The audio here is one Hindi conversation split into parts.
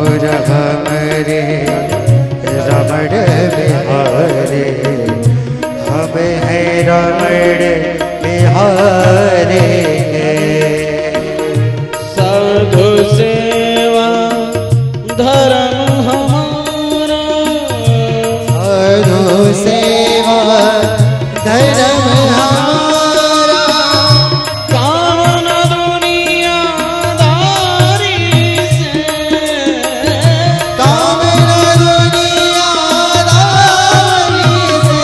ठाकुर हमरे रमण बिहारे, हमें है रमण बिहारे साधु सेवा धर्म हमारा, साधु सेवा धर्म हमारा, काम न दुनियादारी से, काम न दुनियादारी से,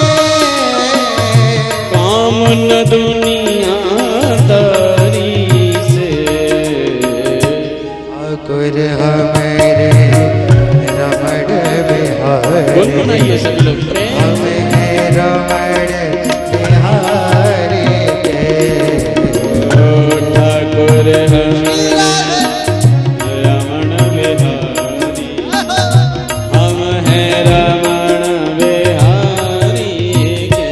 काम न दुनियादारी से। ठाकुर हमरे रमण बिहारे, गुनगुनाइए सब लोग हमें है रमण बिहारे ठाकुर रमण बिहारी, हम हैं रमण बिहारी के।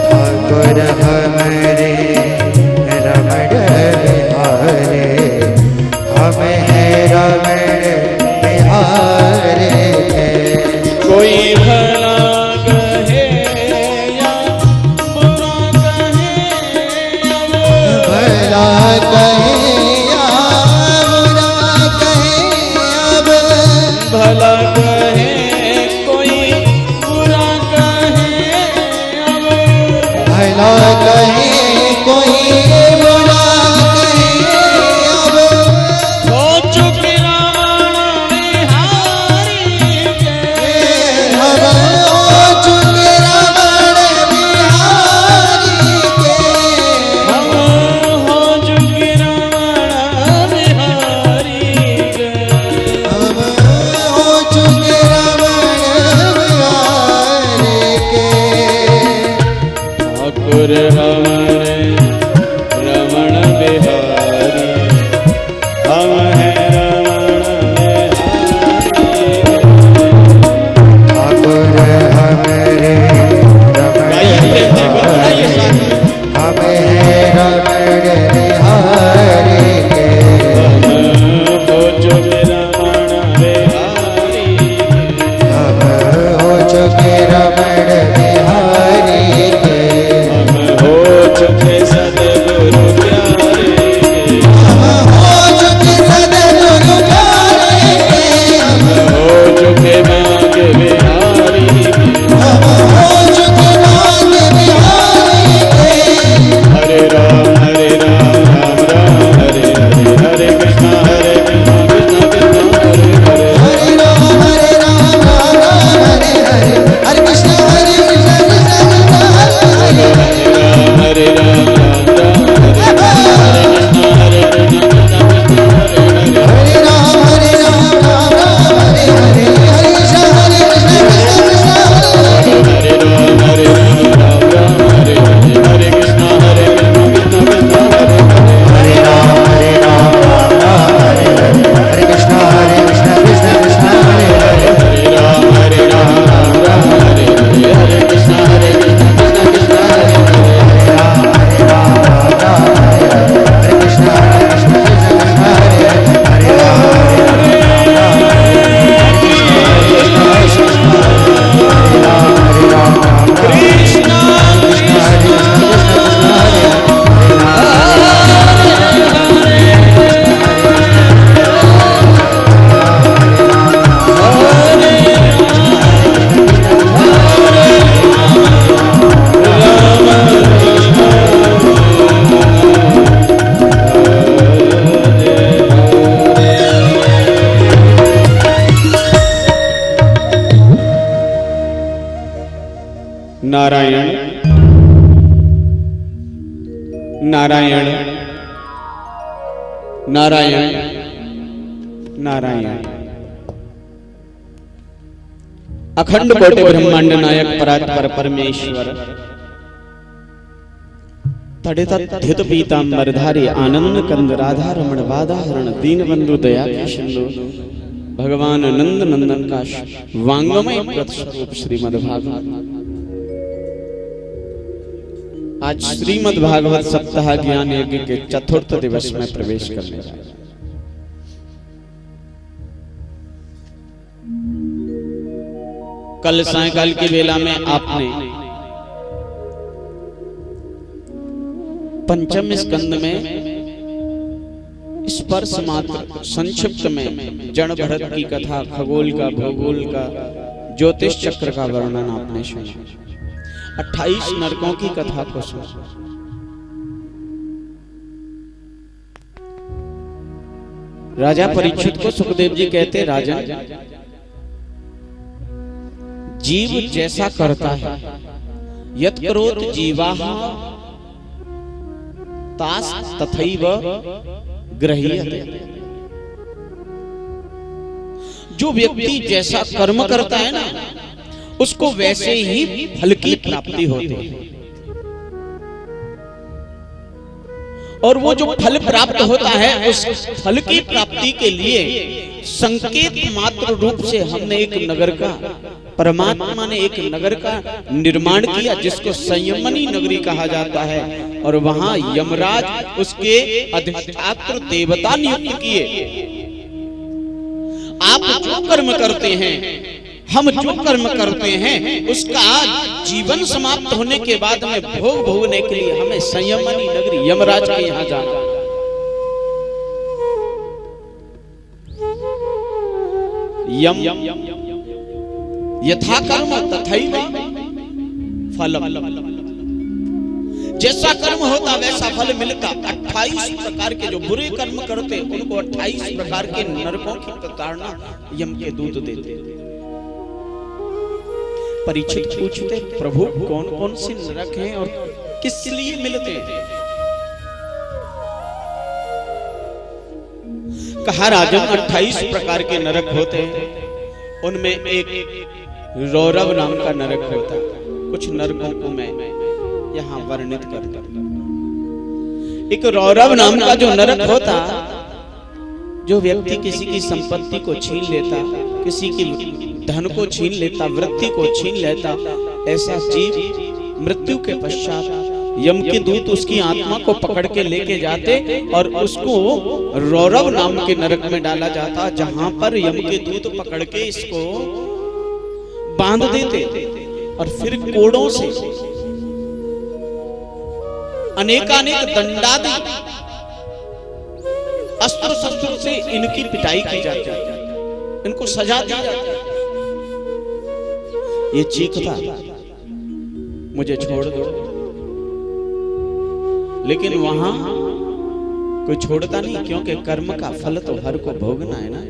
ठाकुर हमरे रमण बिहारे, हमें है रमण बिहारे कोई भला कहे या बुरा कहे, भला कहे या बुरा कहे, अब भला कहे कोई बुरा कहे, अब भला कहे कोई बुरा कहे, अब हो चुके रावण बिहारी के। हम हो चुके रमण बिहारी के, हम हो चुके रावण बिहारी के। हम हो चुके रमण बिहारी के। ठाकुर हमारे रमण बिहारी, हम हैं रमण बिहारी। ठाकुर हमरे रमण बिहारे, हमें है रमण बिहारे के। हम हो चुके रमण बिहारी, हम हो चुके रमण बिहारी के, हम हो चुके सद्गुरु प्यारे। हम हो चुके सद्गुरु प्यारे के, हम हो चुके मांग बिहारी, हम हो चुके नाथ बिहारी के। हरे राम राम राम हरे हरे, हरे कृष्णा कृष्णा कृष्णा हरे हरे। हरे राम हरे राम राम राम हरे हरे, हरे कृष्ण कृष्ण कृष्ण हरे हरे। हरे राम राम हरे हरे, कृष्णा हरे कृष्णा कृष्णा कृष्णा हरे हरे। हरे राम राम राम हरे हरे, हरे कृष्ण कृष्ण कृष्ण हरे हरे। हरे राम राम राम हरे हरे, हरे कृष्णा हरे कृष्णा कृष्णा कृष्णा हरे हरे। हरे राम राम राम हरे हरे, हरे कृष्ण कृष्ण कृष्ण हरे हरे। हरे राम राम राम हरे हरे, हरे कृष्णा हरे कृष्णा कृष्णा कृष्णा हरे हरे। हरे राम राम राम हरे हरे, हरे कृष्ण कृष्ण कृष्ण हरे हरे। हरे राम राम कृष्णा कृष्ण कृष्ण कृष्ण हरे हरे। नारायण नारायण नारायण नारायण। अखंड कोटि ब्रह्मांड नायक परात्पर परमेश्वर, तड़ित पीतांबरधारी आनंद कंद राधा रमण बाधाहरण दीनबंधु दया के सिंधु भगवान नंद नंदन का वांगमय स्वरूप श्रीमद् भागवत। आज श्रीमद् भागवत सप्ताह ज्ञान यज्ञ के चतुर्थ दिवस में प्रवेश करने जा रहे हैं। कल सायकाल की वेला में आपने पंचम स्कंद में स्पर्श मात्र संक्षिप्त में जड़ भरत की कथा, खगोल का, भूगोल का, ज्योतिष चक्र का वर्णन आपने सुना। 28 नरकों की कथा को सुना। राजा परीक्षित को सुखदेव जी कहते, राजन, जीव जैसा करता है, यत् करोत जीवाः तास तथैव गृह्यते। जो व्यक्ति जैसा कर्म करता है ना, उसको वैसे ही फल की प्राप्ति होती है। और वो जो फल प्राप्त होता है, उस फल की प्राप्ति के लिए संकेत मात्र रूप से हमने एक नगर का, परमात्मा ने एक नगर का निर्माण किया जिसको संयमनी नगरी कहा जाता है। और वहां यमराज उसके अधिष्ठात्र देवता नियुक्त किए। आप जो कर्म करते हैं, हम जो कर्म करते हैं, उसका जीवन समाप्त होने के बाद में भोग भोगने के लिए हमें संयमनी नगरी यमराज के यहां जाना। यम यथा कर्म तथैव फलम। जैसा कर्म होता वैसा फल मिलता। 28 प्रकार के जो बुरे कर्म करते उनको 28 प्रकार के नरकों की प्रताड़ना यम के दूत देते। परीक्षित पूछते, प्रभु कौन कौन से नरक हैं और किस लिए मिलते हैं? कहा, राजन, 28 प्रकार के नरक होते हैं। उनमें एक रौरव नाम का नरक होता है। कुछ नरकों को मैं यहां वर्णित करता हूं। एक रौरव नाम का जो नरक होता, जो व्यक्ति किसी की संपत्ति को छीन लेता, किसी की धन को छीन लेता, वृत्ति को छीन लेता, ऐसा जीव मृत्यु के पश्चात यम के दूत उसकी आत्मा को पकड़ के लेके जाते और उसको रौरव नाम के नरक में डाला जाता, जहां पर यम के दूत पकड़ के इसको बांध देते और फिर कोड़ों से, अनेकानेक दंडादि अस्त्र शस्त्र से इनकी पिटाई की जाती है, इनको सजा दी जाती है। ये चीखता, मुझे छोड़ दो, लेकिन वहां कोई छोड़ता नहीं, क्योंकि कर्म का फल तो हर को भोगना है ना।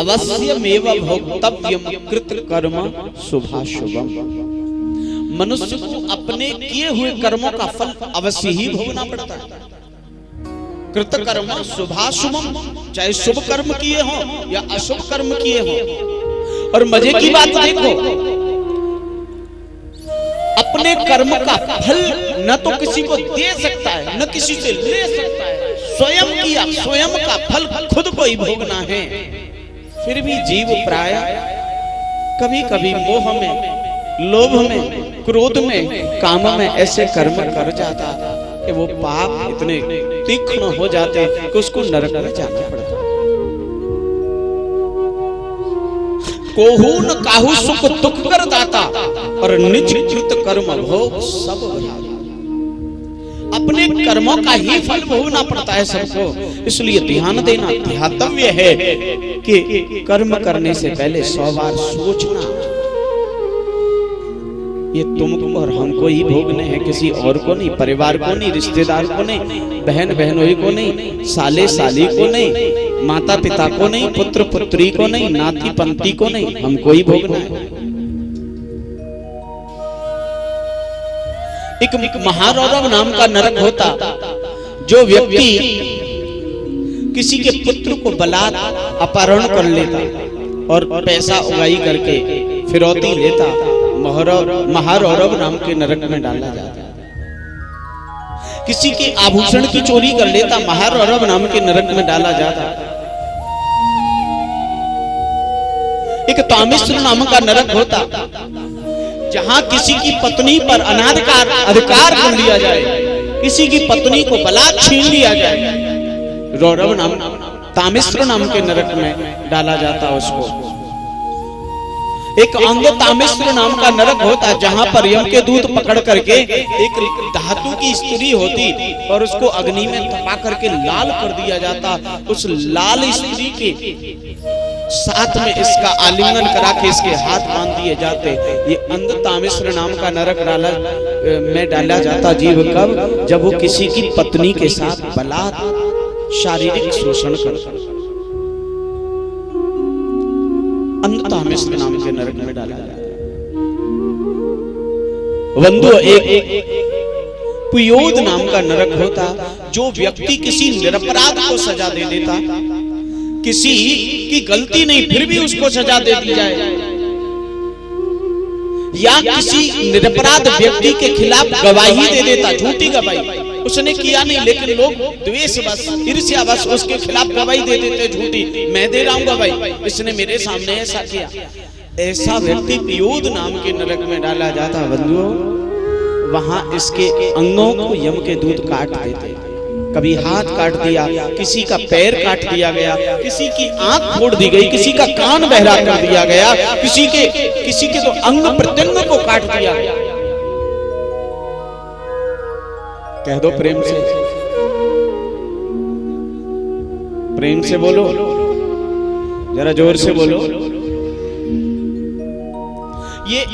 अवश्यमेव भोक्तव्यम कृत कर्म शुभाशुभम। मनुष्य को अपने किए हुए कर्मों का फल अवश्य ही भोगना पड़ता है। कृत कर्म शुभाशुभम, चाहे शुभ कर्म किए हो या अशुभ कर्म किए हो। और मजे की बात देखो, अपने कर्म का फल न तो किसी को दे सकता है, न किसी से ले सकता है। स्वयं किया, स्वयं का फल खुद को ही भोगना है। फिर भी जीव प्राय कभी कभी मोह में, लोभ में, क्रोध में, काम में ऐसे कर्म कर जाता कि वो पाप इतने तीक्ष्ण हो जाते कि उसको नरक में जाना पड़ता। कोहू न काहू सुख दुख कर दाता और निज कृत कर्म भोग सब भोग। अपने कर्मों का ही फल भोगना पड़ता है सबको। इसलिए ध्यान देना ध्यातव्य है कि कर्म करने से पहले 100 बार सोचना, ये तुमको और हमको ही भोगने हैं, किसी और को नहीं, परिवार को नहीं, रिश्तेदार को नहीं, बहन बहनोई को नहीं, साले साली को नहीं, माता पिता को नहीं, पुत्र पुत्री को नहीं, नाती पंती को नहीं, हमको ही भोगना है। एक महारौरव नाम का नरक होता, जो व्यक्ति किसी के पुत्र को बलात् अपहरण कर लेता और पैसा उगाई करके फिरौती लेता, महारौरव नाम के नरक में डाला जाता। किसी के आभूषण की चोरी कर लेता, महारौरव नाम के नरक में डाला जाता। एक तामिश्र नाम का नरक होता, जहां किसी की पत्नी पर अनाधिकार अधिकार कर लिया जाए, किसी की पत्नी को बलात् छीन लिया जाए, रौरव नाम तामिश्र नाम के नरक में डाला जाता उसको। एक अंग तामिश्र नाम का नरक होता, जहां पर यम के दूत पकड़ करके एक धातु की स्त्री होती और उसको अग्नि में तपा करके लाल कर दिया जाता। उस लाल स्त्री के साथ में इसका आलिंगन करा के इसके हाथ बांध दिए जाते। ये अंग तामिश्र नाम का नरक में डाला जाता जीव कब? जब वो किसी की पत्नी के साथ बलात् शारीरिक शोषण करता। अंधतामिश्र नाम के नरक में डाला जाता है। बंधु, एक पुयोद नाम का नरक होता, जो व्यक्ति किसी निरपराध को सजा दे देता, किसी की गलती नहीं फिर भी उसको सजा दे दी जाए, या किसी निरपराध व्यक्ति के खिलाफ गवाही दे देता, झूठी गवाही, उसने किया नहीं लेकिन लोग द्वेष बस ईर्ष्या बस उसके खिलाफ गवाही दे देते झूठी, मैं दे रहा हूं गवाही, इसने मेरे सामने ऐसा किया। ऐसा व्यक्ति पियोद नाम के नरक में डाला जाता। बंधुओं, वहां इसके अंगों को यम के दूत काट देते। कभी हाथ काट दिया, किसी का पैर काट दिया गया, किसी की आंख फोड़ दी गई, किसी का कान बहरा कर दिया गया, किसी के तो अंग प्रत्यंग को काट दिया गया। कह दो प्रेम से, प्रेम से बोलो, जरा जोर से बोलो। ये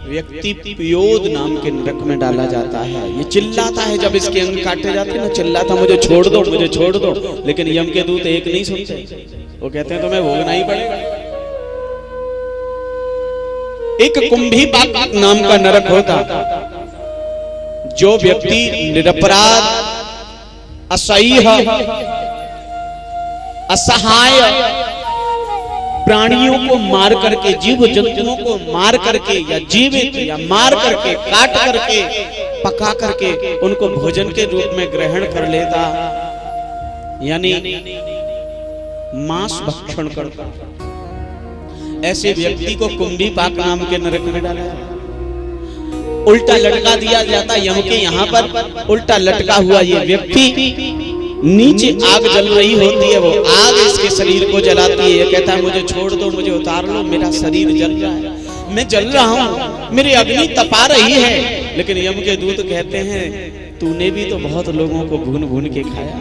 व्यक्ति पियोद नाम के नरक में डाला जाता है। ये चिल्लाता है जब इसके अंग काटे जाते हैं ना, चिल्लाता मुझे छोड़ दो, मुझे छोड़ दो, लेकिन यम के दूत एक नहीं सुनते, वो कहते हैं तुम्हें भोगना ही पड़ेगा। एक कुंभी पाक नाम का नरक होता, जो व्यक्ति निरपराध, असह्य, असहाय प्राणियों को मार करके, जीव जंतुओं को मार करके, या जीवित या मार करके, काट करके, पका करके उनको भोजन के रूप में ग्रहण कर लेता, यानी मांस भक्षण करता, ऐसे व्यक्ति को कुंभी पाक नाम के नरक में डाला जाता। उल्टा लटका दिया जाता यम के यहाँ पर, उल्टा लटका हुआ ये व्यक्ति, नीचे आग जल रही होती है, वो आग इसके शरीर को जलाती है। ये कहता है मुझे छोड़ दो, मुझे उतार लो, मेरा शरीर जल रहा है, मैं जल रहा हूं, मेरी अग्नि तपा रही है। लेकिन यम के दूत कहते हैं तूने भी तो बहुत लोगों को भून भून के खाया,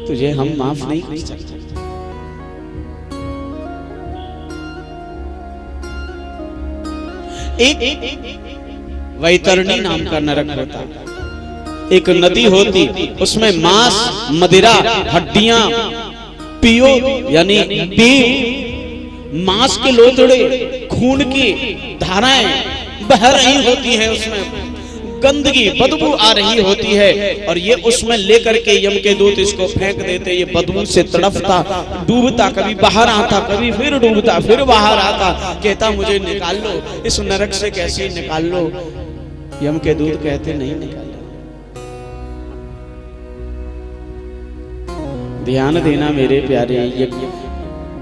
तुझे हम माफ नहीं कर सकते। एक वैतरणी नाम का नरक होता, एक नदी होती, उसमें मांस, मदिरा, हड्डियां, पियो यानी पीव, मांस के लोथड़े, खून की धाराएं बह रही होती है, उसमें गंदगी बदबू आ रही होती है, और ये उसमें लेकर के यम के दूत इसको फेंक देते। ये बदबू से तड़फता, डूबता, कभी बाहर आता, कभी फिर डूबता, फिर बाहर आता, कहता मुझे निकाल लो, इस नरक से कैसे निकाल लो। यम के दूत कहते नहीं निकाल। ध्यान देना मेरे प्यारे, ये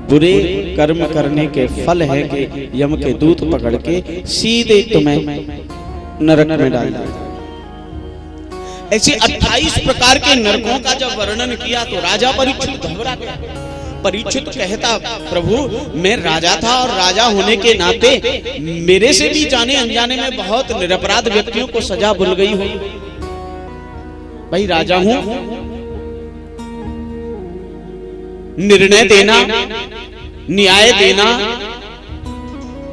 बुरे कर्म करने के फल है कि यम के दूत पकड़ के सीधे तुम्हें नरक में डाल दिया। ऐसे 28 प्रकार के नरकों का जब वर्णन किया तो राजा परीक्षित घबरा गया। परीक्षित कहता प्रभु मैं राजा था, और राजा होने के नाते मेरे से भी जाने अनजाने में बहुत निरपराध व्यक्तियों को सजा भूल गई हो। भाई राजा हूं, निर्णय देना, न्याय देना,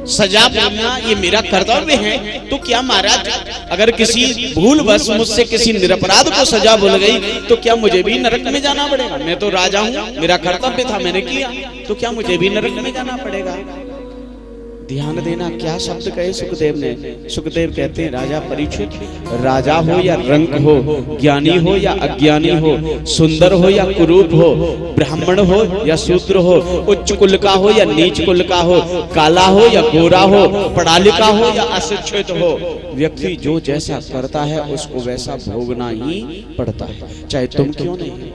सजा देना ये मेरा कर्तव्य है। तो क्या महाराज अगर किसी भूलवश मुझसे किसी निरपराध को सजा भूल गई तो क्या मुझे भी नरक में जाना पड़ेगा? मैं तो राजा हूं, मेरा कर्तव्य था, मैंने किया, तो क्या मुझे भी नरक में जाना पड़ेगा? ध्यान देना क्या शब्द कहे सुखदेव ने। सुखदेव कहते हैं राजा परीक्षित, राजा हो या रंक हो, ज्ञानी हो या अज्ञानी हो, सुंदर हो या कुरूप हो, ब्राह्मण हो या शूद्र हो, उच्च कुल का हो या नीच कुल का हो, काला हो या गोरा हो, पढ़ा लिखा हो या अशिक्षित हो, व्यक्ति जो जैसा करता है उसको वैसा भोगना ही पड़ता है, चाहे तुम क्यों नहीं।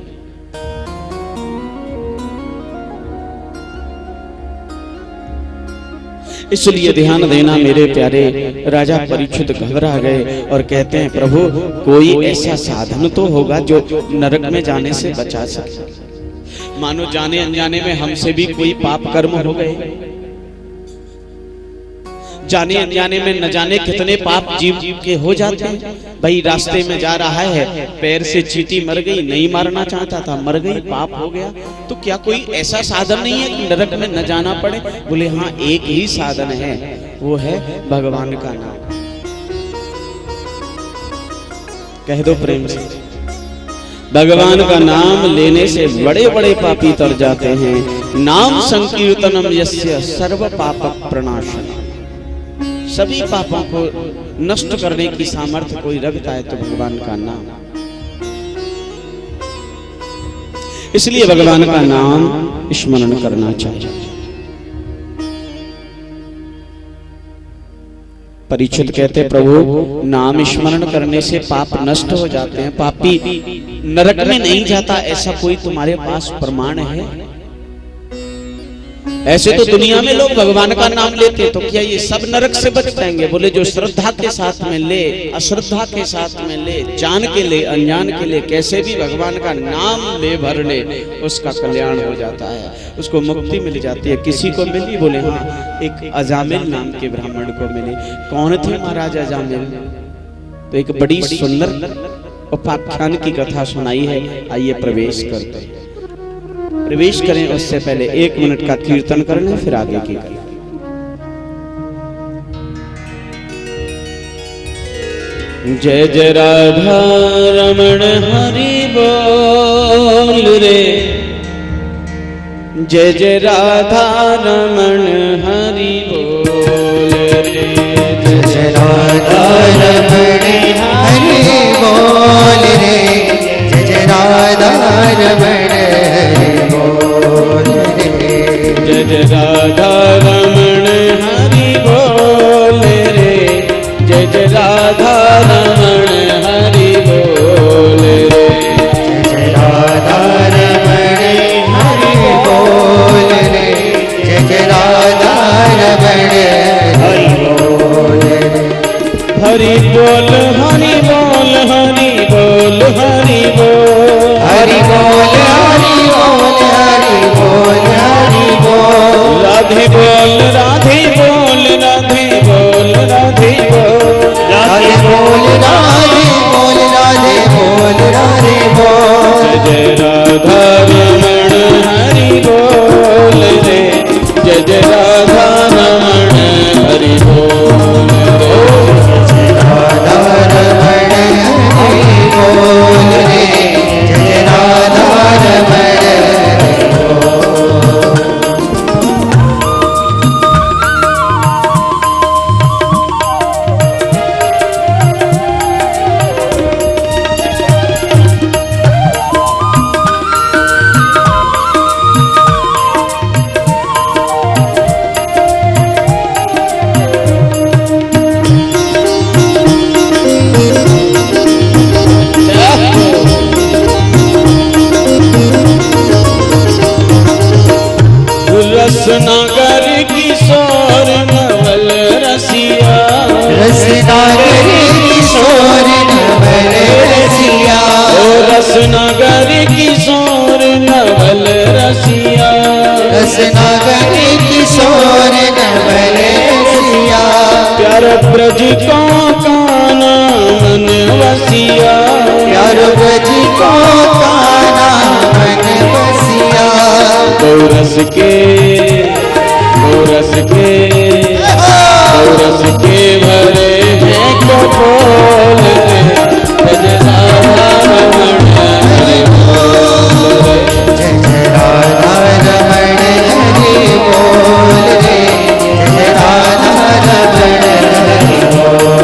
इसलिए ध्यान देना मेरे प्यारे। राजा परीक्षित घबरा गए और कहते हैं प्रभु कोई ऐसा साधन तो होगा जो नरक में जाने से बचा सके। मानो जाने अनजाने में हमसे भी कोई पाप कर्म हो गए, जाने अनजाने में न जाने कितने पाप जीव के हो जाते हैं। भाई रास्ते में जा रहा है, पैर से चींटी मर गई, नहीं मारना चाहता था, मर गई, पाप हो गया। तो क्या कोई ऐसा साधन नहीं है कि नरक में न जाना पड़े? बोले हाँ, एक ही साधन है, वो है भगवान का नाम। कह दो प्रेम से, भगवान का नाम लेने से बड़े बड़े पापी तर जाते हैं। नाम संकीर्तनम यस्य सर्व पाप प्रणाशनम। सभी पापों को नष्ट करने की सामर्थ्य कोई रखता है तो भगवान का नाम। इसलिए भगवान का नाम स्मरण करना चाहिए। परीक्षित कहते, प्रभु नाम स्मरण करने से पाप नष्ट हो जाते हैं, पापी नरक में नहीं जाता, ऐसा कोई तुम्हारे पास प्रमाण है? ऐसे तो दुनिया में लोग भगवान का नाम लेते, तो क्या ये सब नरक से बच जाएंगे? बोले जो श्रद्धा के साथ में ले, अश्रद्धा के साथ में ले, जान के ले, अनजान के ले, कैसे भी भगवान का नाम ले भर ले, उसका कल्याण हो जाता है, उसको मुक्ति मिल जाती है। किसी को मिली? बोले हाँ, एक अजामिल नाम के ब्राह्मण को मिली। कौन थे महाराज अजामिल? तो एक बड़ी सुंदर उपाख्यान की कथा सुनाई है। आइए प्रवेश करते हैं। प्रवेश करें उससे पहले 1 मिनट का कीर्तन कर लें, फिर आगे की करें। जय जय राधा रमण हरि बोल रे, जय जय राधा रमण हरि बोल रे, जय जय राधा रमण हरि बोल रे, जय जय राधा रमण हरि बोल रे, जय जय राधा रमण हरि बोल रे, जय जय राधा रमण हरि बोल रे, जय जय राधा रमण हरि बोल रे, जय जय राधा रमण हरि बोल रे, हरि बोल हरि बोल हरि बोल हरि बोल, हरि बोल हरि बोल हरि बोल हरि बोल, राधे बोल राधे बोल राधे बोल राधे बोल, राधे बोल राधे बोल राधे बोल राधे बोल, जय जय राधा रमण हरि बोल रे, जय जय राधा रमण हरि बोल रे, जय राधा रमण हरि बोल रे, जय राधा रमण हरि बोल। रसनगर किशोर नवल रसिया, रसनगर किशोर नवल रसिया, ओ रसनगर किशोर नवल रसिया, रसनगर किशोर नवल रसिया, प्यार ब्रज को काना मन वसिया, प्यार ब्रज को काना मन बसिया, गौरस के भरे हैं कपोल रे, जय जय राधा रमण हरि बोल रे, जय जय राधा रमण हरि बोल रे, जय राधा रमण हरि बोल।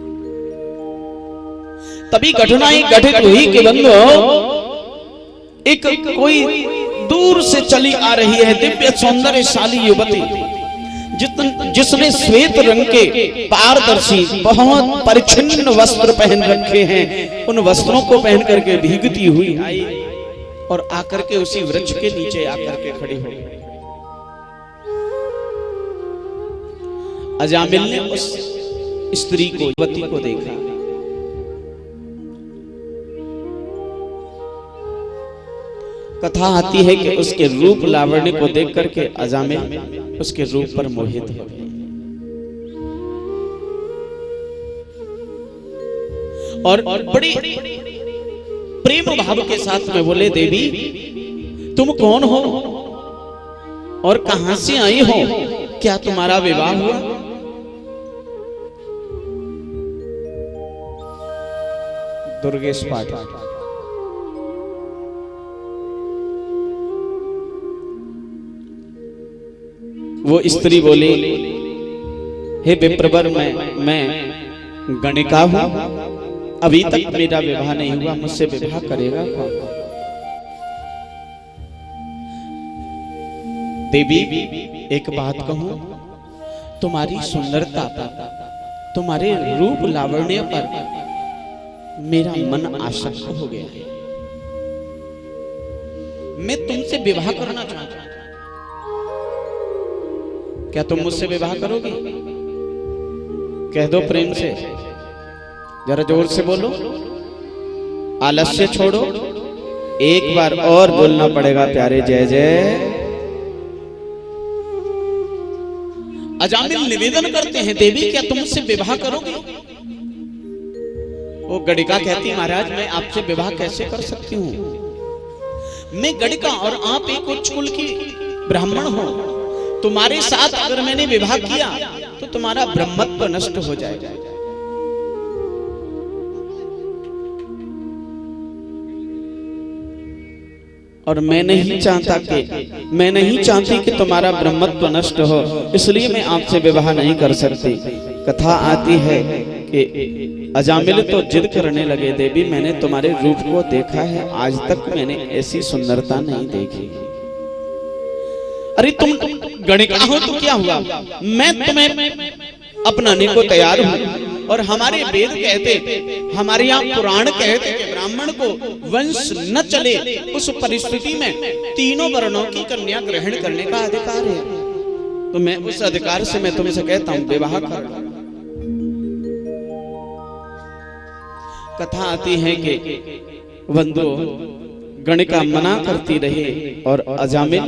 तभी घटनाएं घटित हुई कि बंधु एक कोई दूर से चली आ रही है दिव्य सौंदर्यशाली युवती, जिसने श्वेत रंग के पारदर्शी बहुत परिच्छिन्न वस्त्र पहन रखे हैं। उन वस्त्रों को पहन करके भीगती हुई आई और आकर के उसी वृक्ष के नीचे आकर के खड़ी हो गई। अजामिल ने उस स्त्री को, युवती को देखा। कथा आती है कि उसके रूप लावण्य को देख करके अजामिल उसके रूप पर मोहित हो गए और बड़ी प्रेम भाव के साथ में बोले, देवी तुम कौन हो और कहां से आई हो? क्या तुम्हारा विवाह हुआ? दुर्गेश पाठक। वो स्त्री बोली, हे विप्रवर, मैं गणिका हूं, अभी तक मेरा विवाह नहीं हुआ, मुझसे विवाह करेगा कौन? देवी एक बात कहूं, तुम्हारी सुंदरता पर, तुम्हारे रूप लावण्य पर मेरा मन आसक्त हो गया है। मैं तुमसे विवाह करना चाहता हूं। क्या तुम मुझसे विवाह करोगी? कह दो प्रेम से, जरा जोर से बोलो, आलस्य छोड़ो, एक बार और बोलना पड़ेगा प्यारे, जय जय। अजामिल निवेदन करते हैं, देवी क्या तुम मुझसे विवाह करोगी? वो गणिका कहती, महाराज मैं आपसे विवाह कैसे कर सकती हूँ? मैं गणिका और आप एक उच्च कुल की ब्राह्मण हो, तुम्हारे साथ अगर मैंने विवाह किया तो तुम्हारा ब्रह्मत्व नष्ट हो जाएगा। और मैं नहीं चाहती कि तुम्हारा ब्रह्मत्व नष्ट हो, इसलिए मैं आपसे विवाह नहीं कर सकती। कथा आती है कि अजामिल तो जिद करने लगे, देवी मैंने तुम्हारे रूप को देखा है, आज तक मैंने ऐसी सुंदरता नहीं देखी। अरे तुम गणिका हो तो क्या हुआ, मैं तुम्हें अपनाने को तैयार हूं। और हमारे वेद कहते, हमारे यहाँ पुराण कहते कि ब्राह्मण को वंश न चले उस परिस्थिति में तीनों वर्णों की कन्या ग्रहण करने का अधिकार है। तो मैं उस अधिकार से मैं तुमसे कहता हूं विवाह कर। कथा आती है कि बंधु गणिका मना करती रही और अजामिल